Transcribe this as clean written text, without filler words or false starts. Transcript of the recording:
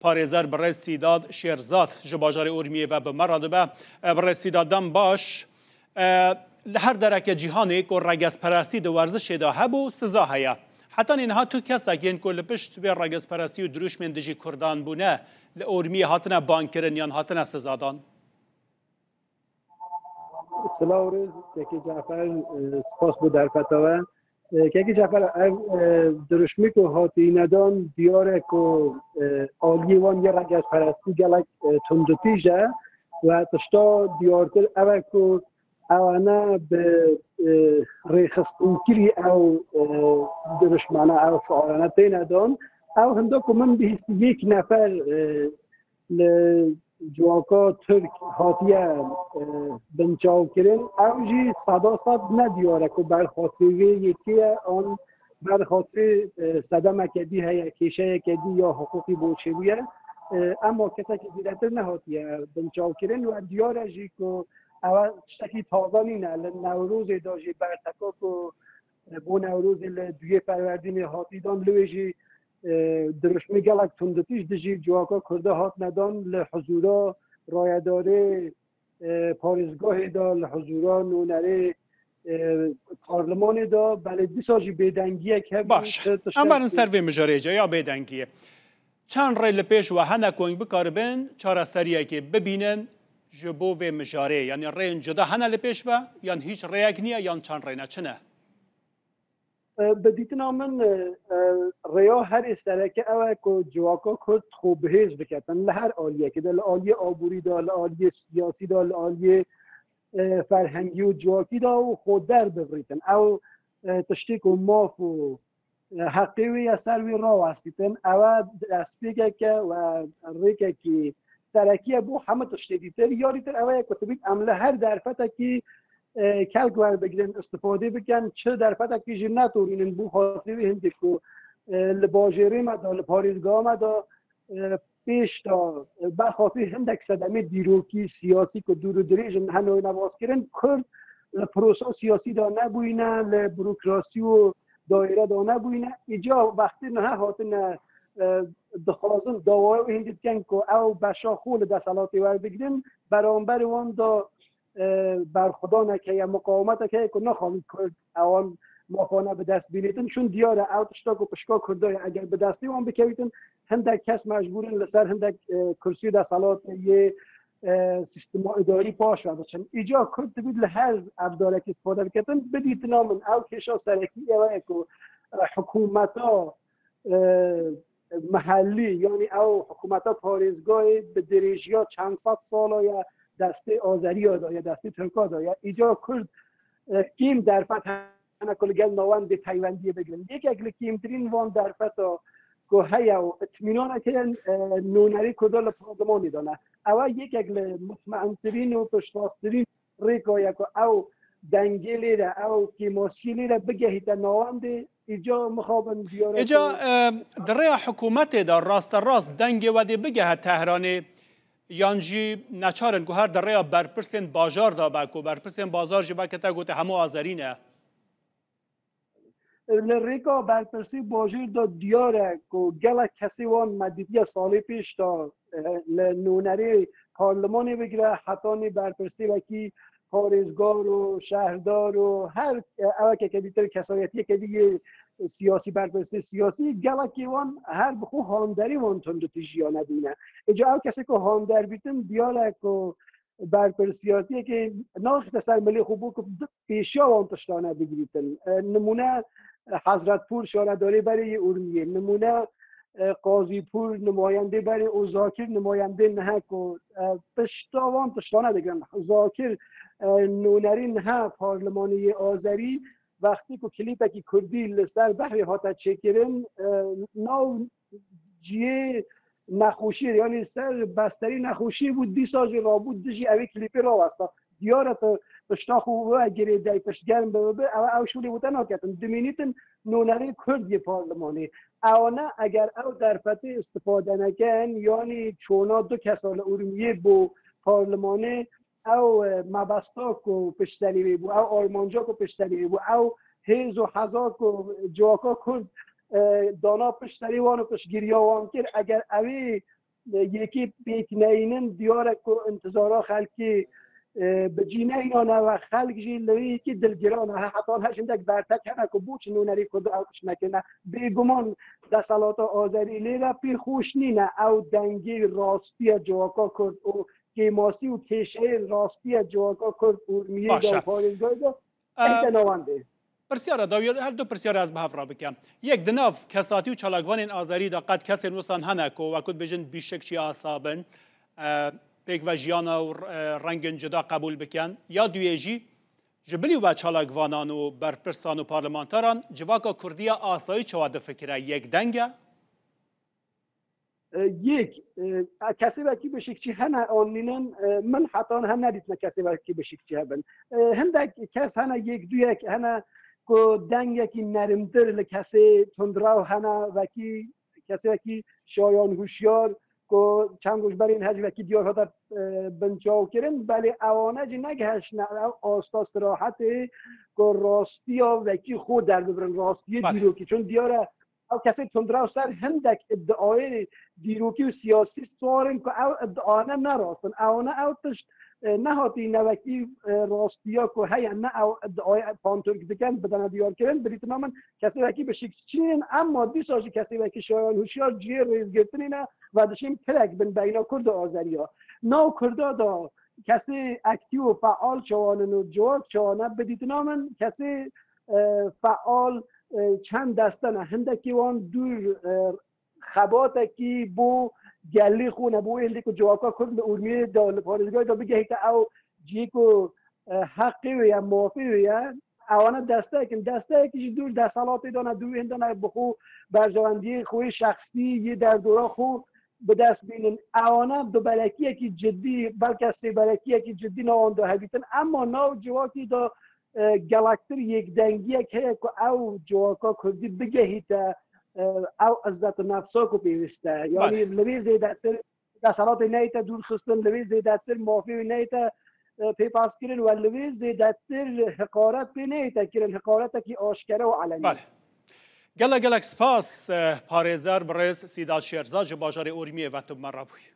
پارێزەر بڕێز سیداد شێرزاد ji bajarê Urmiyê ve bi me radibe. Birêz Sîdad dem baş. Li her derekê cîhanê ku regezperestî di werzişê de hebû siza heye. Hetanî niha tu kesekên ku li pişt vê regezperestî û dirûjmên dijî Kurdan bûne li Urmiyê hatine bankirin yan hatine sizadan? سلام روز که جعفر سپاس بو در فتاوه که جعفر درشمی که هاتی ندان دیاره که آلیوان یه رگز پرستی گلک تندتیجه و تشتا دیارتر اوه که اوانه به ریخستونکیری او درشمانه او شعارانه تی ندان او هنده که من بهیست یک نفر جواکا ترک هاتیه بنچاو کرن او جی صد ندیاره که بر خاطره یکی آن بر خاطر صدمه کدی هیا کشه کدی یا حقوقی بوچویه اما کسی که دیرتر نهاتیه بنچاو کرن و دیاره جی که اول شکی تازانی نه نوروز داجی برتکا که بو نوروز دوی فروردین هاتی دان لویجی درشمی گلک تندتیش دجی جواکا کرده هات ندان لحضورا رایداره پارزگاه دا لحضورا نونره پارلمان دا بله دیساجی بیدنگیه که باش ام برن سروی مجاریجه یا بیدنگیه چند ری لپیش و هنه کنگ بکاربین چاره سریعه که ببینن جبو و مجاره یعنی رین جدا هنه لپیش و یعنی هیچ ریگ نیه یعنی چند رینه چنه بدیتنا من ریا هر سرکه اوه که جواکا کرد خوب هیز بکتن لهر آلیه که دل آلیه آبوری دا لآلیه سیاسی دا لآلیه فرهنگی و جواکی دا و خود در ببریتن او تشتیک و ماف و حقیوی یا سروی را وستیتن اوه دست بگه که و ریکه که سرکیه بو همه تشتیدیتر یاریتر اوه کتبیت عمله هر درفته که کلک ور بگیرن استفاده بکن چه در فتک پیجی نتورینن بو خاطری هندی که لباجره مدا لپاریزگاه مدا پیش تا برخاطر هندک صدمه دیروکی سیاسی که دور و دریج هنوی نواز کرن کرد پروسا سیاسی دا نبوینه لبروکراسی و دایره دا نبوینه ایجا وقتی نه هاتن دخوازن داوای هندی کن که او بشا خول دستالاتی ور بگیرن برانبر وان دا بر خدا نکه یا مقاومت که نخواهی کرد اوان مافانه به دست بینیدن چون دیاره اوتشتاک و پشکا کرده اگر به دستی وان بکویدن هندک کس مجبورن لسر هندک کرسی دستالات یه سیستم اداری پاش و بچن ایجا کرد بید لهر ابداره که استفاده بکتن بدید نامن او کشا سرکی اوه که حکومتا محلی یعنی او حکومتا پارزگاه به دریجیا چند صد سالا یا دسته آذری یا دسته ترکا دا یا ایجا کرد کیم در فتح نکل گل نوان به پیوندی بگیرن یک اگل کیم ترین وان در فتح که هیا و اطمینان که نونری کدال پارلمانی دانه او یک اگل مطمئن ترین و پشتاست ترین ریکا یک او دنگلی را او کیماسیلی را بگهید نوان ده ایجا مخابن دیاره ایجا در حکومت دا راست دنگ و ده بگه تهرانی یانجی نچارن که هر دره برپرسین بازار دا بکو برپرسین بازار جی بکتا گوته همه آذرینه لریکا برپرسی بازار دا دیاره که گله کسی وان مدیدی سالی پیش تا نونری پارلمانی بگیره حتی برپرسی وکی پارزگار و شهردار و هر اوه که دیتر کسایتی که دیگه سیاسی برپرسی سیاسی گلکی وان هر بخو هاندری وان تند تیجیا ندونه اجا او کسی که هاندر بیتن دیاله که برپرسیاتی که ناخت سر ملی خوبو که پیشیا وان تشتانه بگیریتن نمونه حضرت پور شارداری برای ارمیه نمونه قاضی پور نماینده برای او زاکر نماینده نه که پشتا وان تشتانه بگیرن زاکر نونری نه پارلمانی آذری وقتی که کلیپه که کردی لسر بحری هاتا چکرن ناو جیه نخوشی یعنی سر بستری نخوشی بود دیساج را بود دجی اوی کلیپی را وستا دیارت پشتا خوبه اگری دای پشتگرم به او شولی بودن ناکتن دمینیتن نونری کردی پارلمانی اونا اگر او در فتح استفاده نکن یعنی چونا دو کسال ارمیه بو پارلمانی او مبستا کو پشتری بو او آرمانجا کو پشتری بو او هیز و هزار کو جواکا کرد دانا پشتری وانو پشگیری وان کرد اگر اوی یکی بیکنینن دیاره که انتظارا خلکی بجینه اینا نه و خلق جی لوی که دلگرانه حتی هشندک برتک همه که بوچ نونری کد اوش نکنه بیگمان دسالات آذری لیرا پی خوش نینه او دنگی راستی جواکا کرد او کیماسی و کشه راستی جواکا کرد ارمیه دا پارزگاه دا احتناوانده پرسیار داویر هر دو پرسیار از بحث را بکم یک دناف کساتی و چالاگوان آذری دا قد کسی نوسان هنکو و کد بجن بیشک چی آسابن پیک و جیانا و رنگن جدا قبول بکن یا دویجی جبلی و چالاگوانان و برپرسان و پارلمانتاران جواکا کردی آسایی چواده فکره یک دنگه؟ یک کسی وکی بشکچی هنه آنینن من حتی هم ندیدم کسی وکی بشکچی هبن هندک کس هنه یک دو یک هنه که دنگ یکی نرمتر لکسی تندراو هنه وکی کسی وکی شایان هوشیار که چند گوش برین هجی وکی دیار ها در بنچاو کرن بلی اوانه جی نگهش نه آستا سراحت که راستی ها وکی خود در ببرن راستی دیروکی چون دیاره او کسی تندراو سر هندک ادعای دیروکی و سیاسی سوارن که او ادعانه نراستن اوانه او تشت نهاتی نوکی راستیا که هی نه او ادعای پانتورک دکن بدن دیار کرن بریتنا من کسی وکی به شکسچین اما دیساجی کسی وکی شایان هوشیار جیر ریز گرتنی نه و دشیم پلک بین بینا کرد و آذری ها ناو کرده دا کسی اکتیو و فعال چوانن و جواب چوانه بدیتنا من کسی فعال چند دستانه هندکی وان دور خباتکی بو گلی خونه بو ایلی که جواکا کرد به ارمیه دال پارزگاه دا بگه که او جیکو حقی ویا موافی ویا اوانه دسته که دور دستالاتی دانه دور هندانه بخو برجواندی خوی شخصی یه در دورا خو به دست بینن اوانه دو بلکیه که جدی بلکه سه بلکیه که جدی نوان دا هبیتن اما ناو جواکی دا گلکتر یک دنگیه که او جواکا کردی بگه تا او عزت نفسا کو پیوسته یعنی لوی زیادتر دستالات نیت دور خستن لوی زیادتر معافی نیت پیپاس کردن و لوی زیادتر حقارت پی نیت کردن حقارت کی آشکاره و علنی بله گلک سپاس پارێزەر بڕێز سیدات شێرزاد ji bajarê Ormiyê ve tu me rabûyî